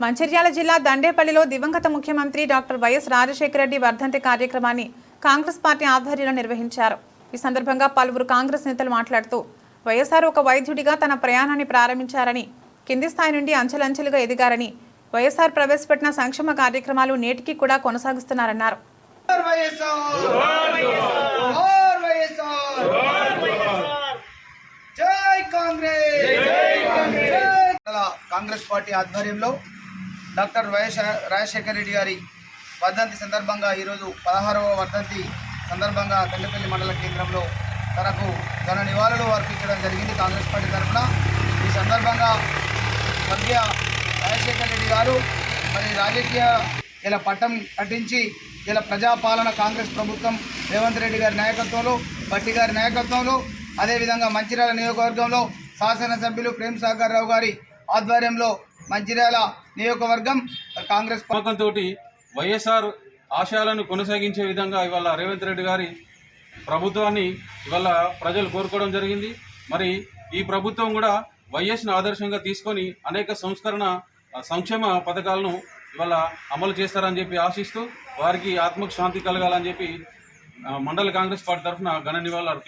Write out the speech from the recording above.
మంచిర్యాల జిల్లా దండేపల్లిలో దివంగత ముఖ్యమంత్రి డాక్టర్ వైఎస్ రాజశేఖర రెడ్డి వర్ధంతి కార్యక్రమాన్ని కాంగ్రెస్ పార్టీ ఆధ్వర్యంలో నిర్వహించారు. ఈ సందర్భంగా పలువురు కాంగ్రెస్ నేతలు మాట్లాడుతూ వైఎస్ఆర్ ఒక వైద్యుడిగా తన ప్రయాణాన్ని ప్రారంభించారని, కింది స్థాయి నుండి అంచెలంచెలుగా ఎదిగారని, వైఎస్ఆర్ ప్రవేశపెట్టిన సంక్షేమ కార్యక్రమాలు నేటికి కూడా కొనసాగిస్తున్నారన్నారు. కాంగ్రెస్ పార్టీ ఆధ్వర్యంలో డాక్టర్ వైఎస్ రాజశేఖర రెడ్డి గారి వర్ధంతి సందర్భంగా ఈరోజు 16వ వర్ధంతి సందర్భంగా దండపల్లి మండల కేంద్రంలో తనకు ఘన నివాళులు అర్పించడం జరిగింది కాంగ్రెస్ పార్టీ తరఫున. ఈ సందర్భంగా స్వర్గీయ రాజశేఖర రెడ్డి గారు మరి రాజకీయ ఇలా పట్టం కట్టించి ఇలా ప్రజాపాలన కాంగ్రెస్ ప్రభుత్వం రేవంత్ రెడ్డి గారి నాయకత్వంలో, భట్టి గారి నాయకత్వంలో, అదేవిధంగా మంచిర్యాల నియోజకవర్గంలో శాసనసభ్యులు ప్రేమ్ సాగర్ రావు గారి ఆధ్వర్యంలో మంచిర్యాల నియోజకవర్గం కాంగ్రెస్ పథకంతో వైఎస్ఆర్ ఆశయాలను కొనసాగించే విధంగా ఇవాళ రేవంత్ రెడ్డి గారి ప్రభుత్వాన్ని ఇవాళ ప్రజలు కోరుకోవడం జరిగింది. మరి ఈ ప్రభుత్వం కూడా వైఎస్ను ఆదర్శంగా తీసుకొని అనేక సంక్షేమ పథకాలను ఇవాళ అమలు చేస్తారని చెప్పి ఆశిస్తూ వారికి ఆత్మకు శాంతి కలగాలని చెప్పి మండల కాంగ్రెస్ పార్టీ తరఫున ఘన నివాళులు